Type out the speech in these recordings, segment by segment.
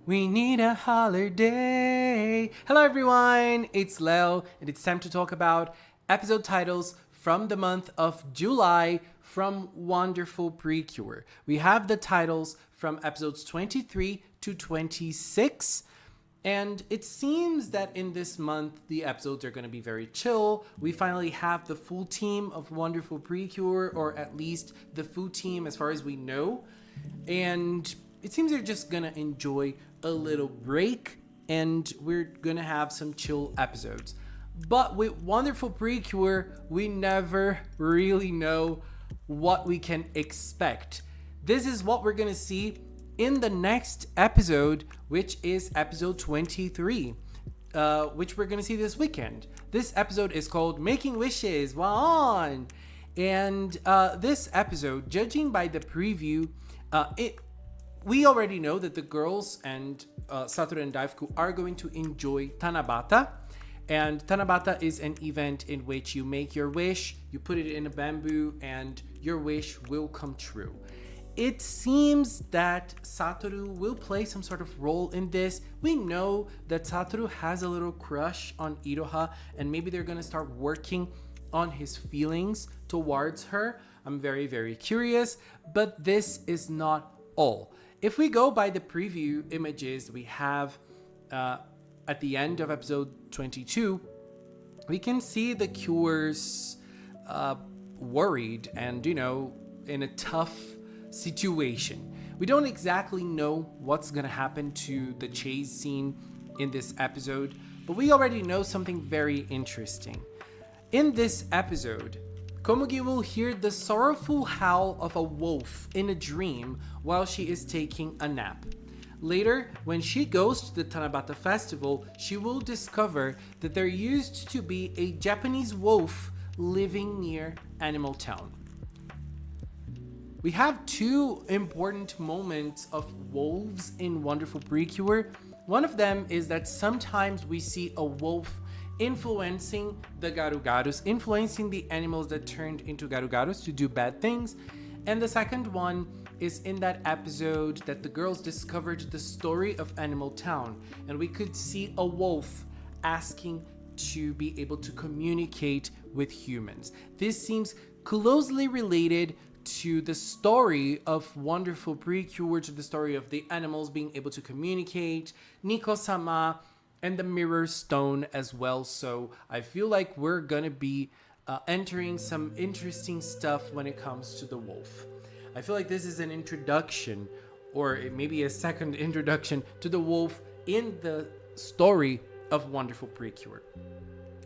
We need a holiday. Hello, everyone. It's Leo, and it's time to talk about episode titles from the month of July from Wonderful PreCure. We have the titles from episodes 23 to 26. And it seems that in this month, the episodes are going to be very chill. We finally have the full team of Wonderful PreCure, or at least the full team as far as we know. And it seems they're just going to enjoy a little break, and we're going to have some chill episodes. But with Wonderful PreCure, we never really know what we can expect. This is what we're going to see in the next episode, which is episode 23, which we're going to see this weekend. This episode is called Making Wishes. On! And this episode, judging by the preview, we already know that the girls and Satoru and Daifuku are going to enjoy Tanabata. And Tanabata is an event in which you make your wish, you put it in a bamboo, and your wish will come true. It seems that Satoru will play some sort of role in this. We know that Satoru has a little crush on Iroha, and maybe they're going to start working on his feelings towards her. I'm very, very curious, but this is not all. If we go by the preview images we have at the end of episode 22, we can see the Cures worried and, in a tough situation. We don't exactly know what's going to happen to the chase scene in this episode, but we already know something very interesting. In this episode, Komugi will hear the sorrowful howl of a wolf in a dream while she is taking a nap. Later, when she goes to the Tanabata festival, she will discover that there used to be a Japanese wolf living near Animal Town. We have two important moments of wolves in Wonderful PreCure. One of them is that sometimes we see a wolf influencing the Garugarus, influencing the animals that turned into Garugarus to do bad things. And the second one is in that episode that the girls discovered the story of Animal Town, and we could see a wolf asking to be able to communicate with humans. This seems closely related to the story of Wonderful PreCure, to the story of the animals being able to communicate, Nico-sama, and the Mirror Stone as well. So I feel like we're gonna be entering some interesting stuff when it comes to the wolf. I feel like this is an introduction, or it may be a second introduction to the wolf in the story of Wonderful PreCure.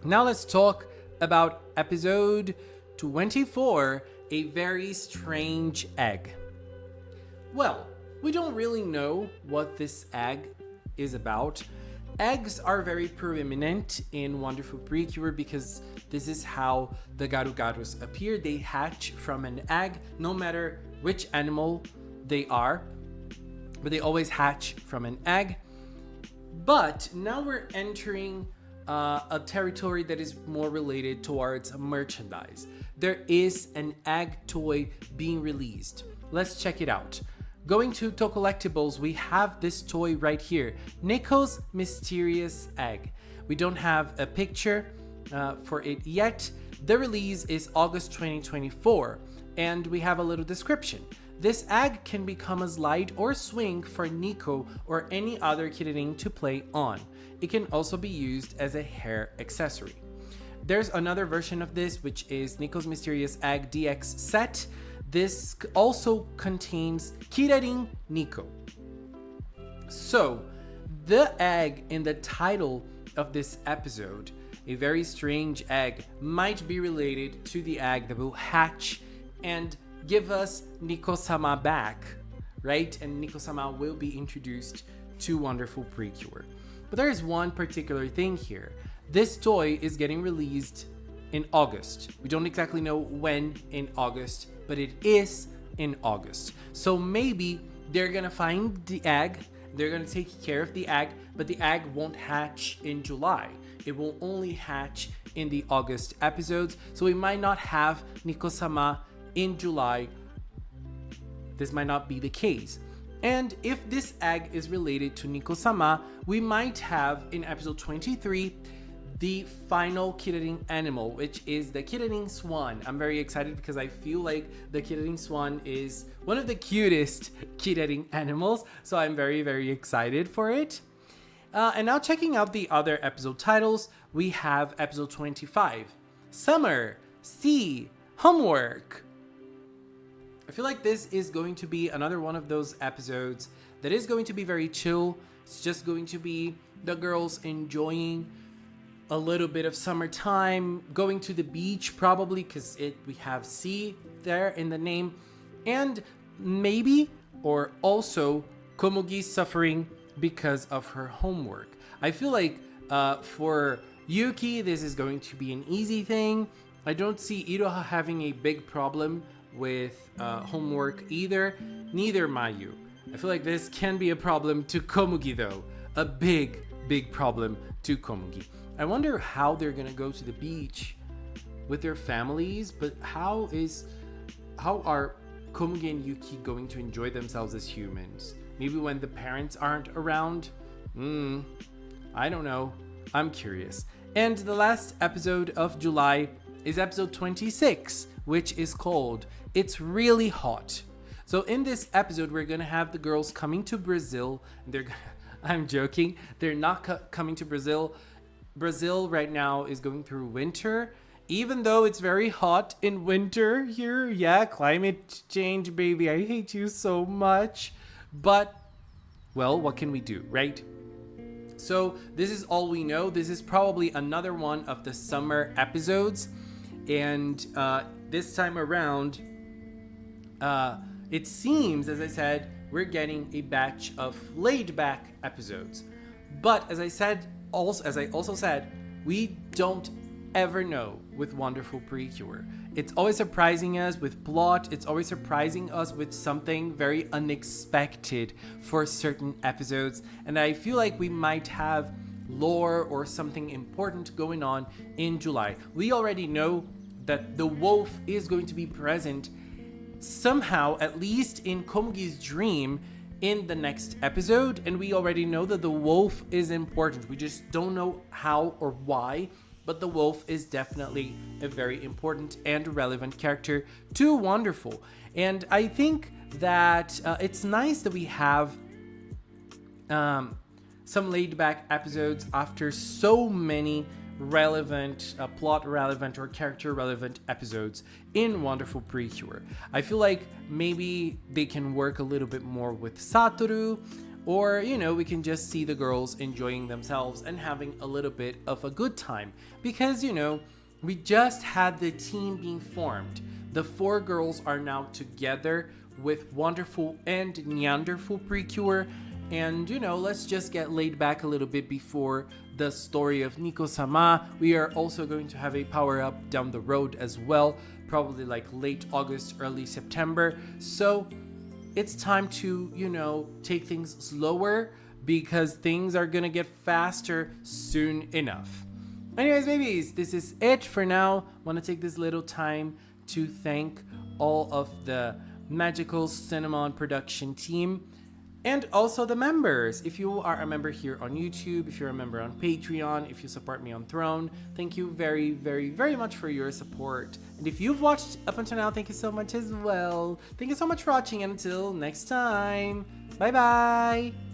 Now let's talk about episode 24, A Very Strange Egg. Well, we don't really know what this egg is about. Eggs are very preeminent in Wonderful PreCure because this is how the Garugarus appear. They hatch from an egg, no matter which animal they are, but they always hatch from an egg. But now we're entering a territory that is more related towards merchandise. There is an egg toy being released. Let's check it out. Going to Collectibles, we have this toy right here, Nico's Mysterious Egg. We don't have a picture for it yet. The release is August 2024, and we have a little description. This egg can become a slide or swing for Nico or any other kidding to play on. It can also be used as a hair accessory. There's another version of this, which is Nico's Mysterious Egg DX set. This also contains Kirarin Nico. So, the egg in the title of this episode, A Very Strange Egg, might be related to the egg that will hatch and give us Nico-sama back, right? And Nico-sama will be introduced to Wonderful PreCure. But there is one particular thing here. This toy is getting released in August. We don't exactly know when in August, but it is in August. So maybe they're gonna find the egg, they're gonna take care of the egg, but the egg won't hatch in July. It will only hatch in the August episodes. So we might not have Nico-sama in July. This might not be the case. And if this egg is related to Niko-sama, we might have in episode 23 the final kid-eating animal, which is the kid-eating swan. I'm very excited because I feel like the kid-eating swan is one of the cutest kid-eating animals, so I'm very, very excited for it. And now checking out the other episode titles, we have episode 25, Summer, Sea, Homework. I feel like this is going to be another one of those episodes that is going to be very chill. It's just going to be the girls enjoying a little bit of summertime, going to the beach probably because we have sea there in the name, and maybe or also Komugi suffering because of her homework. I feel like for Yuki this is going to be an easy thing. I don't see Iroha having a big problem with homework either, neither Mayu. I feel like this can be a problem to Komugi though, a big problem to Komugi. I wonder how they're gonna go to the beach with their families, but how are Komugi and Yuki going to enjoy themselves as humans? Maybe when the parents aren't around? I don't know. I'm curious. And the last episode of July is episode 26, which is called It's Really Hot. So in this episode, we're gonna have the girls coming to Brazil. I'm joking. They're not coming to Brazil. Brazil right now is going through winter, even though it's very hot in winter here. Yeah, climate change, baby. I hate you so much. But, well, what can we do, right? So this is all we know. This is probably another one of the summer episodes. And this time around, it seems, as I said, we're getting a batch of laid-back episodes. But as I also said, we don't ever know with Wonderful PreCure. It's always surprising us with plot. It's always surprising us with something very unexpected for certain episodes. And I feel like we might have lore or something important going on in July. We already know that the wolf is going to be present somehow, at least in Komugi's dream, in the next episode, and we already know that the wolf is important. We just don't know how or why, but the wolf is definitely a very important and relevant character to Wonderful. And I think that it's nice that we have some laid-back episodes after so many relevant, plot relevant or character relevant episodes in Wonderful PreCure. I feel like maybe they can work a little bit more with Satoru, or we can just see the girls enjoying themselves and having a little bit of a good time, because we just had the team being formed. The 4 girls are now together with Wonderful and Nyanderful PreCure. And let's just get laid back a little bit before the story of Niko-sama. We are also going to have a power-up down the road as well, probably like late August, early September. So it's time to, take things slower, because things are gonna get faster soon enough. Anyways, babies, this is it for now. Want to take this little time to thank all of the Magical Cinnamon production team. And also the members. If you are a member here on YouTube, if you're a member on Patreon, if you support me on Throne, thank you very, very, very much for your support. And if you've watched up until now, thank you so much as well. Thank you so much for watching, and until next time. Bye bye.